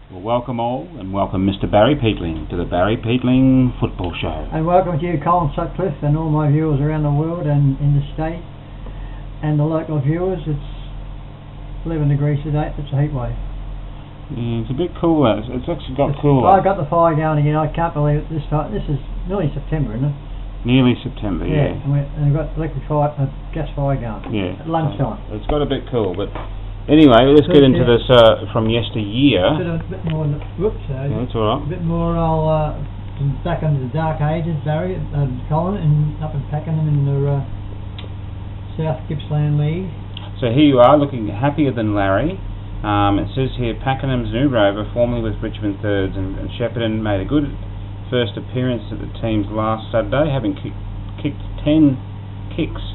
Well, welcome all, and welcome Mr. Barry Peatling to the Barry Peatling Football Show. And welcome to you, Colin Sutcliffe, and all my viewers around the world and in the state, and the local viewers. It's 11 degrees today. It's a heat wave. Yeah, it's a bit cooler. It's actually got cooler. I got the fire going again. I can't believe it this time. This is nearly September, isn't it? Nearly September, yeah. And we've got electric fire, gas fire going. Yeah. At lunchtime. So it's got a bit cool, but anyway, let's get into this from yesteryear. A bit more. Whoops. Yeah, that's all right. A bit more. I'll back into the dark ages, Barry, Colin, and up in Pakenham in the South Gippsland League. So here you are, looking happier than Larry. It says here Pakenham's new rover, formerly with Richmond Thirds, and Shepparton made a good first appearance at the team's last Saturday, having kicked 10 kicks.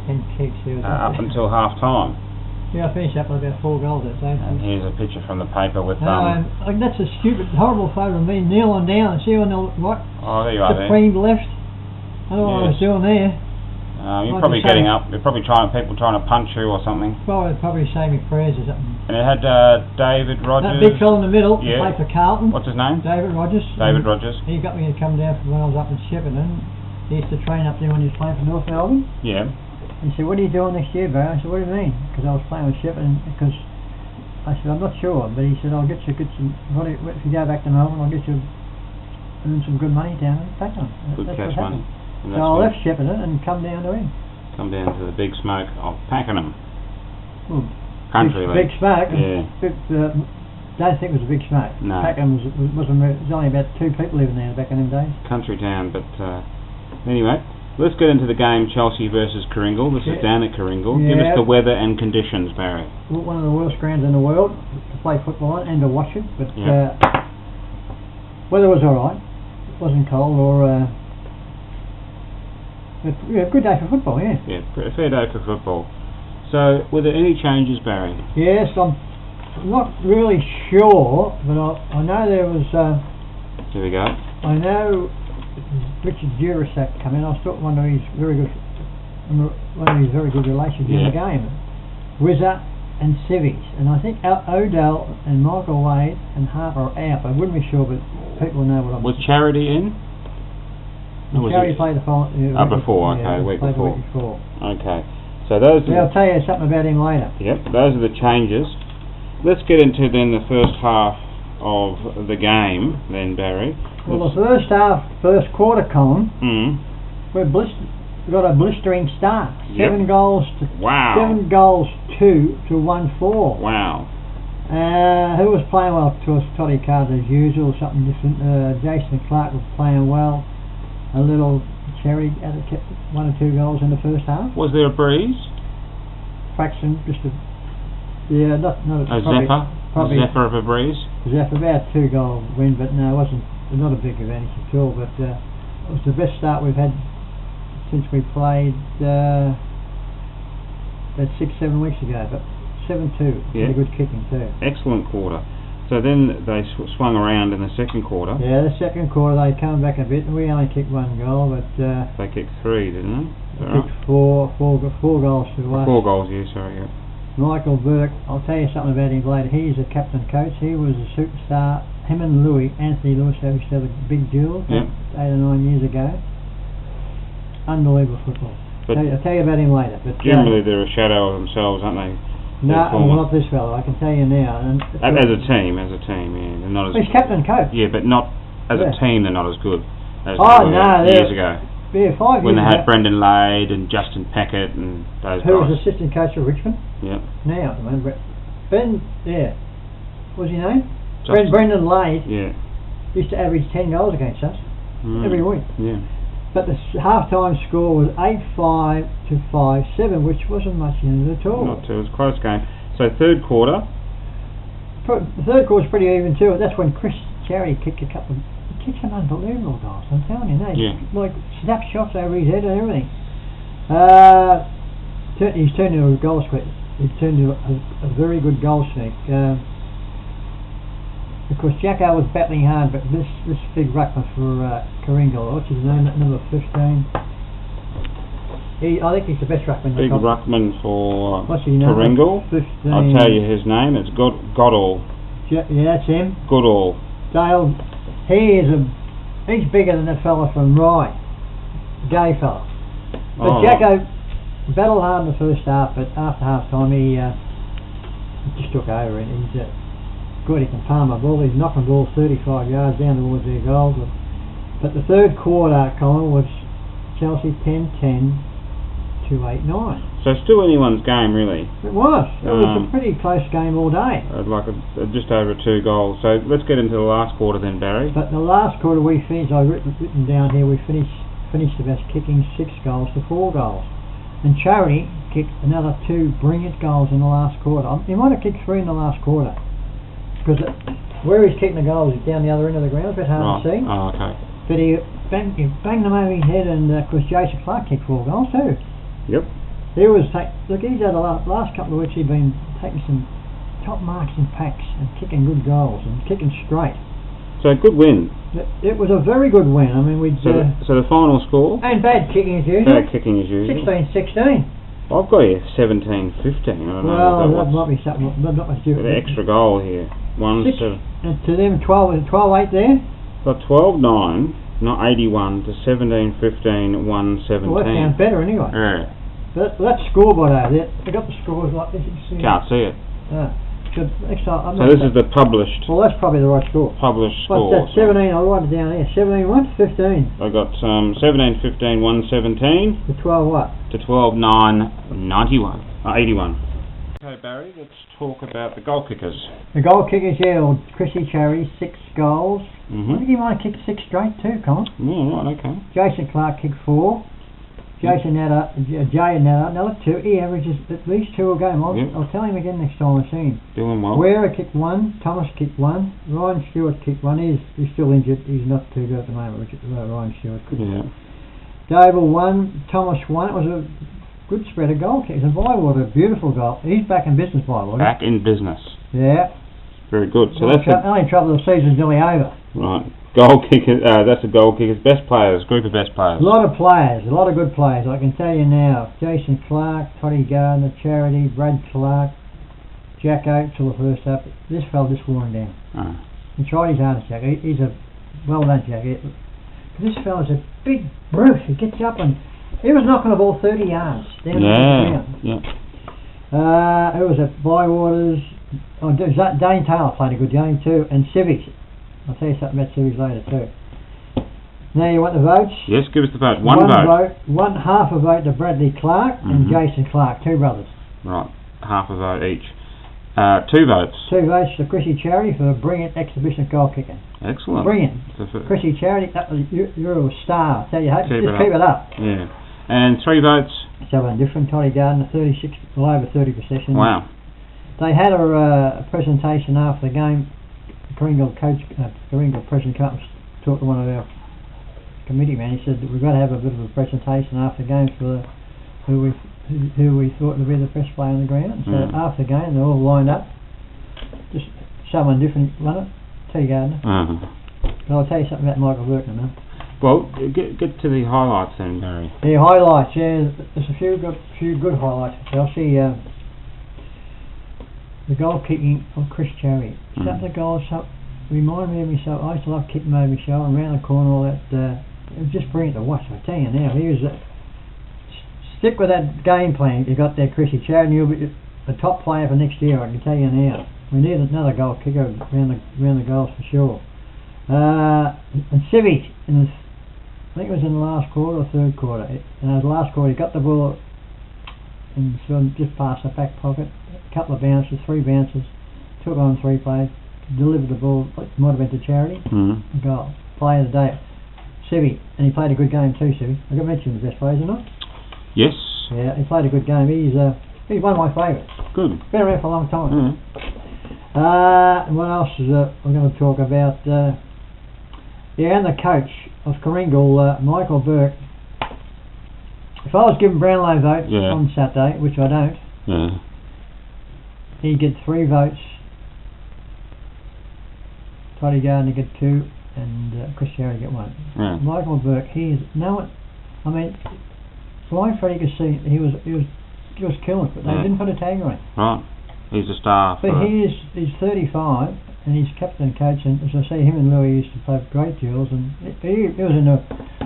10 kicks, yeah. Up until half time. Yeah, I finished up with about 4 goals that day. And here's a picture from the paper with that's a stupid, horrible photo of me kneeling down. See on the right? Oh, there you are. The queen left. I don't know what I was doing there. You're probably getting up. You're probably people trying to punch you or something. Probably say me prayers or something. And it had David Rogers. That big fellow in the middle, yeah. played for Carlton. What's his name? David Rogers. David Rogers. He got me to come down from when I was up in Shepparton. He used to train up there when he was playing for North Melbourne. Yeah. He said, "What are you doing next year, Barry?" I said, "What do you mean?" Because I was playing with Shepparton. Because I said, "I'm not sure," but he said, "I'll get you some. If you go back to Melbourne, I'll get you earn some good money down in Pakenham." Good cash money. So I left Shepparton and come down to him. Come down to the big smoke of Pakenham. Well, Country big smoke. Yeah. Don't think it was a big smoke. No. Pakenham wasn't. There was only about 2 people living there back in them days. Country town, but anyway, let's get into the game Chelsea versus Karingal. This is down at Karingal. Yeah. Give us the weather and conditions, Barry. One of the worst grounds in the world to play football on and to watch it. But weather was all right. It wasn't cold or. A good day for football, yeah. Yeah, a fair day for football. So, were there any changes, Barry? Yes, I'm not really sure, but I know there was. Here we go. I know Richard Durasak come in. I thought one of his very good relations in the game, Wizza and Civies, and I think Odell and Michael Wade and Harper are out. I wouldn't be sure, but people know what I'm. Was Charity in? Charity played the before, okay, the week before. Okay, so those. Yeah, I'll tell you something about him later. Yep, those are the changes. Let's get into then the first half of the game, then, Barry. Well, the first quarter, Colin, we got a blistering start. 7 goals to 7 goals 2 to 1-4. Wow. Who was playing well? To us, Toddy Carter as usual, something different. Jason Clark was playing well. A little Cherry kept 1 or 2 goals in the first half. Was there a breeze? Fraction, just a not a zephyr of a breeze. Zephyr, about 2 goal win, but no, it wasn't. Not a big advantage at all. But it was the best start we've had since we played about 6-7 weeks ago. But 7-2, pretty good kicking too. Excellent quarter. So then they swung around in the second quarter. Yeah, the second quarter they come back a bit, and we only kicked 1 goal, but they kicked 3, didn't they? They kicked four goals to us. 4 goals, yeah. Michael Burke, I'll tell you something about him later. He's a captain coach. He was a superstar. Him and Anthony Lewis, had each other big duels 8 or 9 years ago. Unbelievable football. I'll tell you about him later. But generally they're a shadow of themselves, aren't they? No, not this fellow, I can tell you now. As a team, yeah. They're not as he's captain coach. Yeah, but not as a team, they're not as good as years ago. Yeah, 5 years when they had Brendan Lade and Justin Peckett and those guys. Who was assistant coach of Richmond? Yeah. Now, what's his name? Brendan Lade used to average 10 goals against us every week. Yeah. But the half-time score was 8-5 to 5-7, which wasn't much in it at all. Not too. It was a close game. So third quarter. The third quarter was pretty even too. That's when Chris Cherry kicked a couple. He kicked some unbelievable goals. I'm telling you, like snapshots over his head and everything. He's turned into a goal scorer. He's turned into a very good goal sneak. Of course, Jacko was battling hard, but this big ruckman for Karingal, what's his name, number 15? I think he's the best ruckman. Big ruckman for Karingal. I'll tell you his name. It's Goddall. Yeah, that's him. Goodall. Dale, he's bigger than the fella from Rye, gay fella. But Jacko battled hard in the first half, but after half time he just took over and he's good. He can palm a ball. He's knocking balls 35 yards down towards their goals. But the third quarter, Colin, was Chelsea 10-10, 2-8-9. So still anyone's game, really. It was. It was a pretty close game all day. Like just over 2 goals. So let's get into the last quarter then, Barry. But in the last quarter we finished, I've written down here, we finished the best, kicking 6 goals to 4 goals. And Charity kicked another 2 brilliant goals in the last quarter. He might have kicked 3 in the last quarter. Because where he's kicking the goals is down the other end of the ground, a bit hard to see. Oh, okay. But he banged them over his head, and of course Jason Clark kicked 4 goals too. Yep. He's had the last couple of weeks he's been taking some top marks in packs and kicking good goals and kicking straight. So good win. It was a very good win. I mean, so the final score? And bad kicking as usual. Bad kicking as usual. 16-16. I've got here 17-15. I don't know. Well, that might be something. Not much different. The extra goal here. 1-7. And to them, 12-8 there. Got 12-9. Not 81 to 17-15, 1-17. Well, that sounds better anyway. Yeah. But that's scoreboard over there. They got the scores like this. Can't see it. So this is the published. Well, that's probably the right score. Published score. What's that? 17. I'll write it down here. 17 what? 15. I got 17-15, 1-17. To 12 what? To 12-9, 91. 81. Okay, Barry, let's talk about the goal kickers. The goal kickers, Chrissy Cherry, 6 goals. I think he might have kicked 6 straight too, Colin. Yeah, right, okay. Jason Clark kicked 4. Jay Natter, another 2. He averages at least 2 a game. I'll tell him again next time I see him. Doing well. Wera kicked 1. Thomas kicked 1. Ryan Stewart kicked 1. He's still injured. He's not too good at the moment, Ryan Stewart. Yeah. Dable 1. Thomas 1. It was a good spread of goal kicks. And Bywater, beautiful goal. He's back in business, Bywater. Back in business. Yeah. Very good. So that's the only trouble. The season's nearly over. Right. Goal kicker. That's the goal kickers. Best players. Group of best players. A lot of players. A lot of good players. I can tell you now. Jason Clark, Toddy Gardner, Charity, Brad Clark, Jack Oates till the first half. This fella just wore him down. He tried his hardest, Jack. He's a well done, Jack. This fella's a big brute. He gets up and he was knocking the ball 30 yards down the ground. Yeah. Who was it? Bywaters. Dane Taylor played a good game too, and Civics. I'll tell you something about Civics later too. Now you want the votes? Yes, give us the vote. One vote. Half a vote to Bradley Clark and Jason Clark, 2 brothers. Right, half a vote each. 2 votes. 2 votes to Chrissy Charity for a brilliant exhibition goal kicking. Excellent. Brilliant. Chrissy Charity, you're a star. I tell you, keep it up. Yeah. And 3 votes. Someone different. Toddy Gardner, 36, well over 30 possessions. Wow. They had a presentation after the game. Karingal President Cup talked to one of our committee men. He said that we've got to have a bit of a presentation after the game for who we thought would be the best player on the ground. So after the game, they're all lined up. Just someone different won it. T. Gardner. But I'll tell you something about Michael Burke in a minute. Well, get to the highlights then, Barry. The highlights, yeah. There's a few good highlights. I'll see. The goal kicking of Chris Cherry. Some of the goals remind me of myself. I used to love kicking over my shoulder and round the corner, all that. It was just brilliant to watch. I tell you now, he was stick with that game plan you got there, Chrissy Cherry, and you'll be a top player for next year. I can tell you now. We need another goal kicker around the goals for sure. And Civic, I think it was in the last quarter or third quarter. And the last quarter, he got the ball and just past the back pocket. Couple of bounces, 3 bounces, took on 3 plays, delivered the ball, might have been to Charity, goal. Player of the day, Civi, and he played a good game too, Civi. I got mentioned the best players or not? Yes. Yeah, he played a good game. He's one of my favourites. Good. Been around for a long time. What else is we're going to talk about? And the coach of Karingal, Michael Burke. If I was given Brownlow votes on Saturday, which I don't, he'd get 3 votes. Toddy Gardner get 2, and Chris Cherry get 1. Michael Burke, he's blind Freddie could see he was killing it, but they didn't put a tag on him. Right, he's a star. But he's 35, and he's captain and coach, and as I say, him and Louis used to play great duels, and he was in a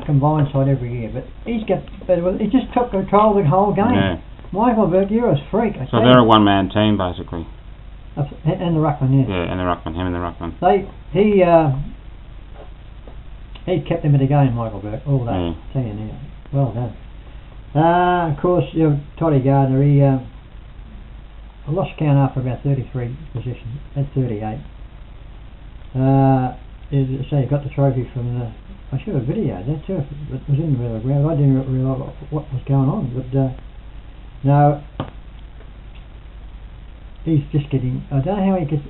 combined side every year, but he just took control of the whole game. Yeah. Michael Burke, you're a freak. So they're a one-man team, basically. And the ruckman, yeah. Yeah, and the ruckman, him and the ruckman. He kept him in the game, Michael Burke, all day. Yeah. Tell you now. Well done. Of course, Toddy Gardner, he lost count after about 33 positions, at 38. So he got the trophy from the... I should have videoed that too, it was in the middle of the ground. I didn't realise what was going on, but no, he's just getting... I don't know how he gets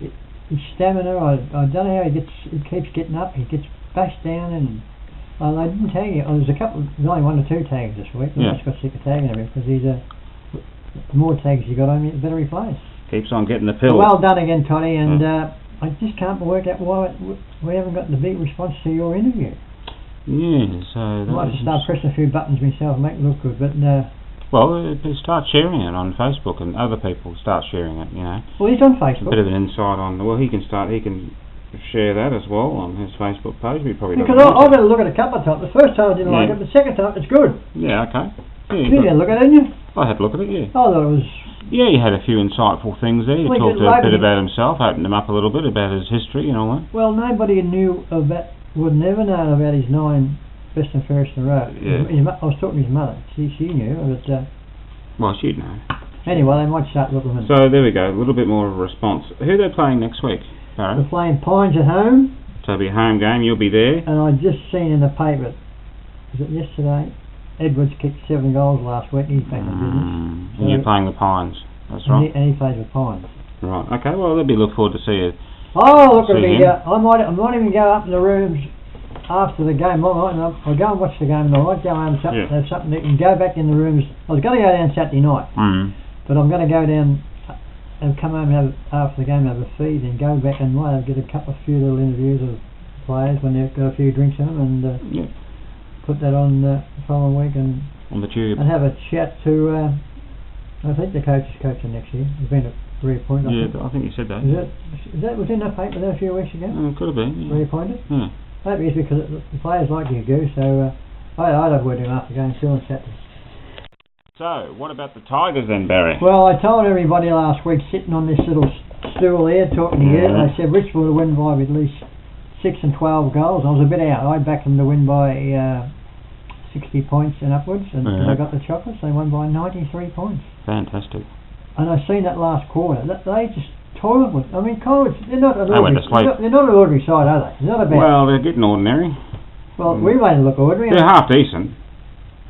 his stamina, I don't know how he keeps getting up, he gets bashed down, and I didn't tag him. There's only 1 or 2 tags this week. I just got sick of tagging him because he's the more tags you got on him, the better he plays. Keeps on getting the pill. Well done again, Toddy, and I just can't work out why we haven't got the big response to your interview. Yeah, so... I might have to start pressing a few buttons myself and make it look good, but... well, start sharing it on Facebook, and other people start sharing it, you know. Well, he's on Facebook. A bit of an insight on... Well, he can share that as well on his Facebook page. We probably because I've got to look at it a couple of times. The first time I didn't like it, the second time it's good. Yeah, okay. Yeah, you didn't look at it, didn't you? I had a look at it, yeah. I thought it was... Yeah, he had a few insightful things there. He talked a bit about himself, opened him up a little bit about his history and all that. Well, nobody would never know about his 9 best and fairest in a row. Yeah. I was talking to his mother. She knew, but... well, she'd know. Anyway, they might start looking at it. So, there we go. A little bit more of a response. Who are they playing next week, Barry? They're playing Pines at home. So it'll be a home game. You'll be there. And I just seen in the paper, was it yesterday? Edwards kicked 7 goals last week. He's back in business. And you're playing the Pines. That's right. And he plays with Pines. Right. Okay. Well, they'll be look forward to see you. Oh, look at me. I might even go up in the rooms after the game. I'll go and watch the game, and I might go home and have something to eat and go back in the rooms. I was going to go down Saturday night, but I'm going to go down and come home and have, after the game, have a feed and go back and might get a few little interviews of players when they've got a few drinks in them, and put that on the following week and on the tube and have a chat to. I think the coach is coaching next year. He's been reappointed. Yeah, I think you said that. Is that was in the paper there a few weeks ago? Could have been. Yeah. Reappointed. Yeah. Maybe it's because the players like you, Goose. So I'd have word him after game Phil and Saturday. So, what about the Tigers then, Barry? Well, I told everybody last week, sitting on this little stool here, talking to you, I said Richmond will win by at least 6 and 12 goals. I was a bit out. I backed them to win by 60 points and upwards, and I got the chocolates. They won by 93 points. Fantastic. And I seen that last quarter. They just toiled with. I mean, College, they're not an went to sleep. They're not an ordinary side, are they? They're not a bad. Well, they're getting ordinary. Well, we made them look ordinary. They're half decent.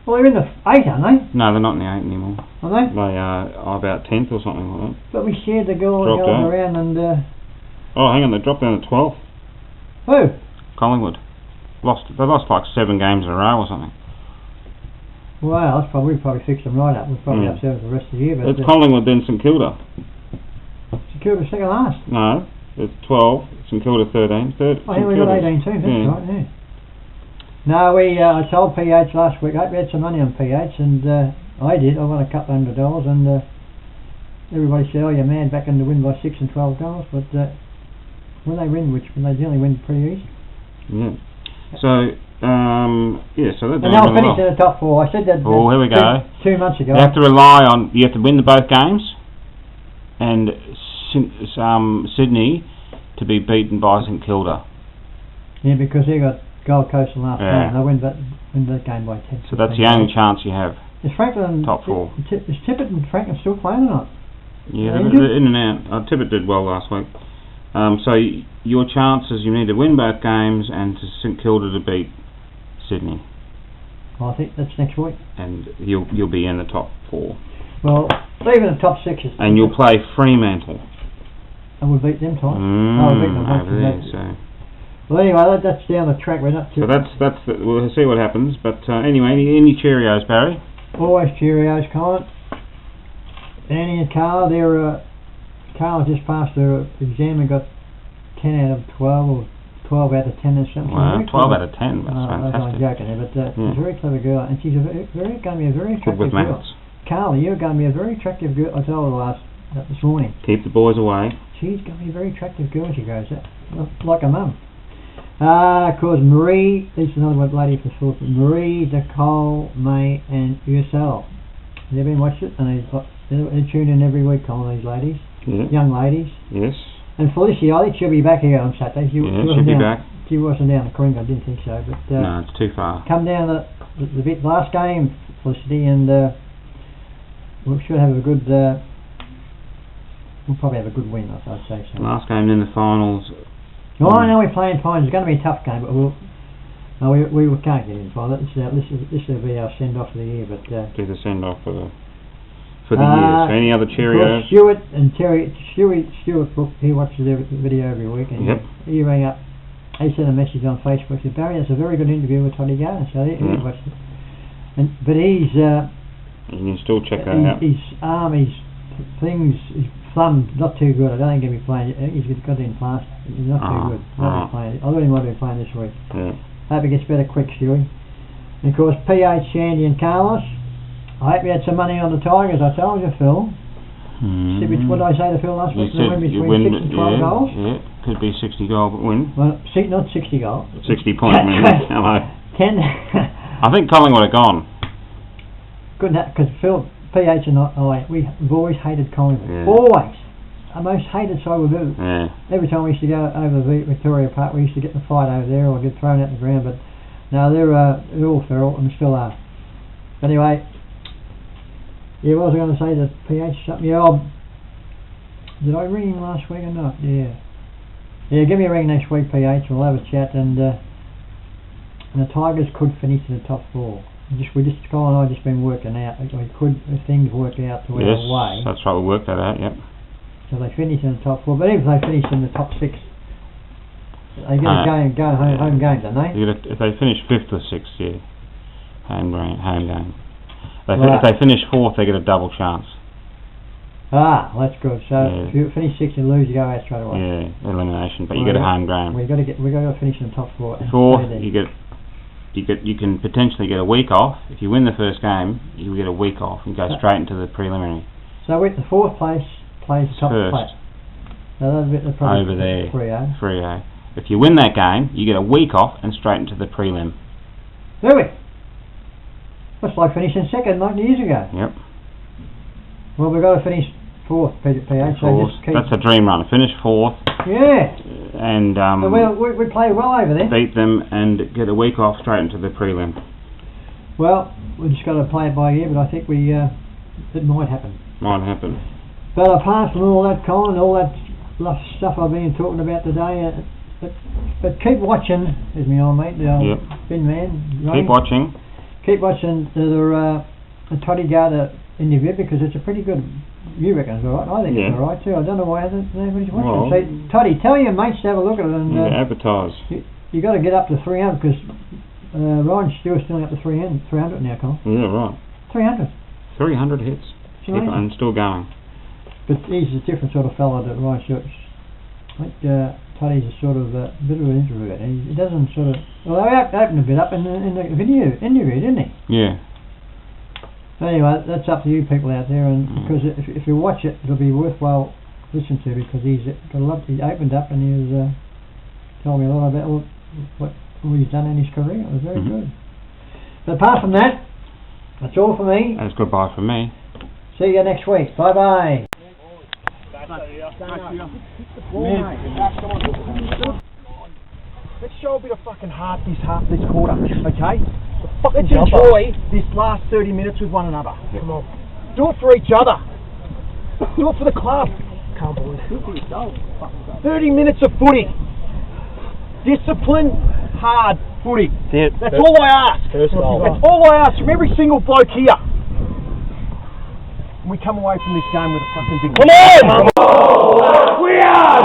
Well, they're in the 8, aren't they? No, they're not in the 8 anymore. Are they? They are about 10th or something like that. But we shared the goal going around and... oh, hang on, they dropped down to 12th. Who? Collingwood. They lost like 7 games in a row or something. Well, we probably fixed them right up. We'll probably upset the rest of the year. But it's Collingwood, then St Kilda. St Kilda second last? No, it's 12, St Kilda 13. I think we got 18 too, that's right, yeah. No, I told PH last week, I had some money on PH, and I did. I won a couple $100, and everybody said, oh, you're mad, back in to win by 6 and 12 goals, but when they win, they generally win pretty easy. Yeah. So, so they're doing and they'll finish in the top 4. I said that here we go. 2 months ago. You have to you have to win both games, and Sydney to be beaten by St Kilda. Yeah, because they got Gold Coast in last game. They win that game by 10. So that's the only chance you have. Is Franklin top 4? Is Tippett and Franklin still playing or not? Yeah, they're in and out. Tippett did well last week. So your chances, you need to win both games and to St Kilda to beat Sydney. Well, I think that's next week. And you'll be in the top 4. Well, even the top 6 is... And you'll play Fremantle. And we'll beat them twice. We'll beat them over there, so... Well, anyway, that's down the track. We're not too... So we'll see what happens. But anyway, any Cheerios, Barry? Always Cheerios, Colin. Annie and Carl, Carl just passed their exam and got 10 out of 12 or 12 out of 10 or something. Wow, 12 out of 10, that's fantastic. I'm joking there, but she's a very clever girl, and she's going to be a very attractive girl. Carl, you're going to be a very attractive girl, I told her this morning. Keep the boys away. she's going to be a very attractive girl when she grows up, like her mum. Of course, Marie, this is another lady for sport, Marie, Nicole, May, and Ursel. Have you ever been watched it? And they tune in every week, Colin, these ladies, young ladies. Yes. And Felicia, I think she'll be back here on Saturday. She'll be back. She wasn't down at Karingal, I didn't think so. But no, it's too far. Come down the bit last game, Felicity, and we should have a good. We'll probably have a good win, I'd say so. Last game in the finals. Well, I know we're playing finals. It's going to be a tough game, but we can't get in finals. This will be our send off for the year. But do the send off for the year. So any other Cheerios? Stuart and Terry. Stuart Brook, he watches the video every week, and he rang up. He sent a message on Facebook. Said, Barry, that's a very good interview with Toddy Gardner. So he watched it. But he's. You can still check that out. His arm, his things, his thumb, not too good. I don't think he'll be playing. He's got it in plaster. He's not too good. I thought he might have been playing this week. Hope he gets better quick, Stewie. And of course, PH, Sandy and Carlos. I hope you had some money on the Tigers. I told you, Phil. What did I say to Phil last week? You win between 6 and 12 goals. Yeah, could be 60 goal win. Well, not 60 goals. 60 point win. Hello. I think Collingwood are gone. Good, because Phil, PH and I, we've always hated Collingwood. Yeah. Always. Our most hated side we've ever. Yeah. Every time we used to go over Victoria Park, we used to get in a fight over there or get thrown out the ground. But no, they're all feral and still are. Anyway, what was I going to say to PH something? Did I ring him last week or not? Yeah, give me a ring next week, PH. We'll have a chat, and the Tigers could finish in the top 4. Kyle and I just been working out. We could, if things work out to our way. That's right. We worked that out. Yep. So they finish in the top 4, but even if they finish in the top 6, they get a go home game, don't they? If they finish 5th or 6th, home game. If they finish 4th, they get a double chance. That's good. So if you finish 6th and lose, you go out straight away. Yeah, elimination. But you get a home game. We got to finish in the top 4. 4th, you can potentially get a week off. If you win the first game, you get a week off and go straight into the preliminary. So with the 4th place plays top place. So that's over there. 3A. 3A. If you win that game, you get a week off and straight into the prelim. Do we? That's like finishing 2nd like years ago. Yep. Well, we've got to finish 4th, PH. So that's a dream run. Finish 4th. Yeah. And we play well over there. Beat them and get a week off straight into the prelim. Well, we just got to play it by ear, but I think it might happen. Might happen. But apart from all that, Colin, all that stuff I've been talking about today, but keep watching, is my old mate, the old bin man. Right? Keep watching. Keep watching the Toddy Gardner interview, because it's a pretty good. You reckon it's alright? I think it's alright too. I don't know why nobody's watching. So, Toddy, tell your mates to have a look at it and advertise. You got to get up to 300, because Ryan Stewart's still up to 300 now, Colin. Yeah, right. 300. 300 hits. And still going. But he's a different sort of fellow that Ryan Stewart's. I think Toddy's a sort of a bit of an introvert. He doesn't sort of. Well, they opened a bit up in the video interview, didn't he? Yeah. Anyway, that's up to you people out there, and because if you watch it, it'll be worthwhile listening to, because he's got a lot. He opened up and he was telling me a lot about what he's done in his career. It was very good. But apart from that, that's all for me. That's goodbye from me. See you next week. Bye bye. Let's show a bit of fucking heart this quarter, okay? Let's enjoy this last 30 minutes with one another. Come on. Do it for each other. Do it for the club. Come on. 30 minutes of footy. Discipline, hard footy. That's all I ask. That's all I ask from every single bloke here. And we come away from this game with a fucking big... Come on! We are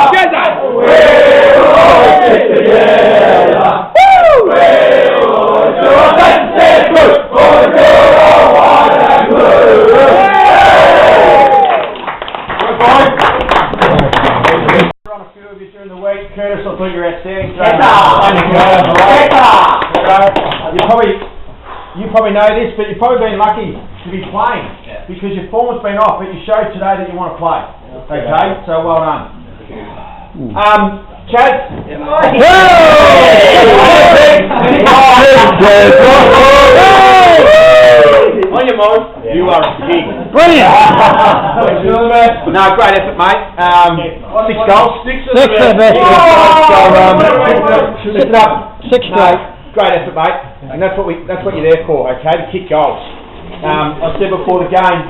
together! We'll all stick together! Woo! We'll do our best to stay good! For you're all one and blue! On a few of you during the week. Curtis, I thought you were outstanding. You probably know this, but you've probably been lucky. to be playing because your form's been off, but you showed today that you want to play. Okay, so well done. Chad. On your mark. You are a king. Brilliant. No, great effort, mate. 6 goals. Six of the best. Lift it up. 6 straight. Great effort, mate. And that's what you're there for, okay? To kick goals. I said before the game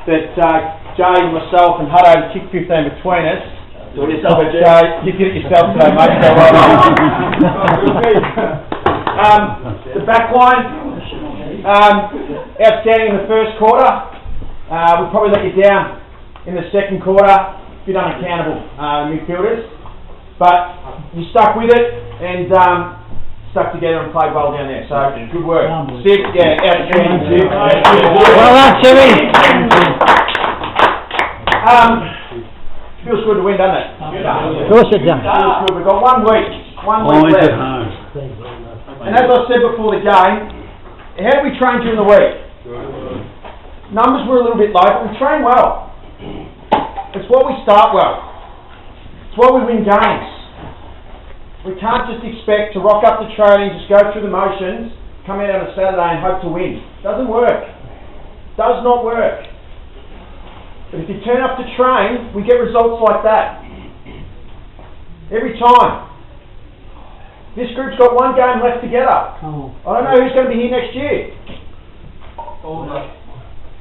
that Jay, myself, and Hutto kicked 15 between us. But you did it yourself today, mate. So well done. The back line. Outstanding in the first quarter. We probably let you down in the second quarter. A bit unaccountable, midfielders. But you stuck with it and stuck together and played well down there. So good work. Sid, outstanding. Sid. Well done, Timmy. Feels good to win, doesn't it? Of course it does. Feels good. We've got 1 week. 1 week left. And as I said before the game, how did we train during the week? Numbers were a little bit low, but we train well. It's why we start well. It's why we win games. We can't just expect to rock up to training, just go through the motions, come out on a Saturday and hope to win. Doesn't work. Does not work. But if you turn up to train, we get results like that. Every time. This group's got 1 game left together. I don't know who's going to be here next year.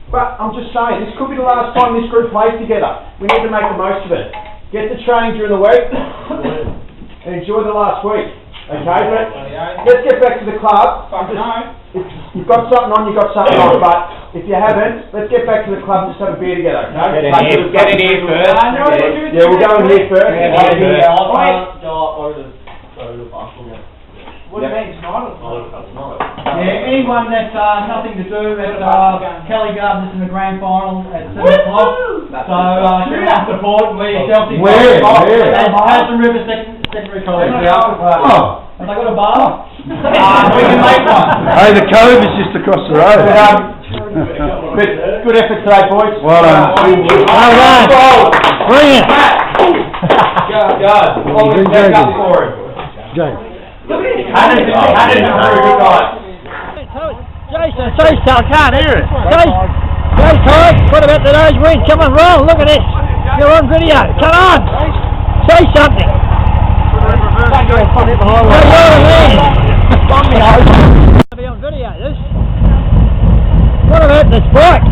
But I'm just saying, this could be the last time this group plays together. We need to make the most of it. Get the training during the week and enjoy the last week. Okay, but let's get back to the club. You've got something on, you've got something on, but if you haven't, let's get back to the club and just have a beer together, okay? Get in here first. Yeah, we'll go in here first. What do you mean, tonight? Yeah, anyone that's nothing to do at Kelly Gardens in the grand final at 7 o'clock. So come out support. We're Chelsea. Where? Hudson River Secondary College. Have they got a bar? We can make one. Hey, the Cove is just across the road. But good effort today, boys. Well done. Well done. Brilliant. Go. Always back up for it. James. Jason, say so, I can't hear it. Say, Todd, what about today's win? Come on, roll, look at this. You're on video, come on. Say something. Be on video, this. What about the spike?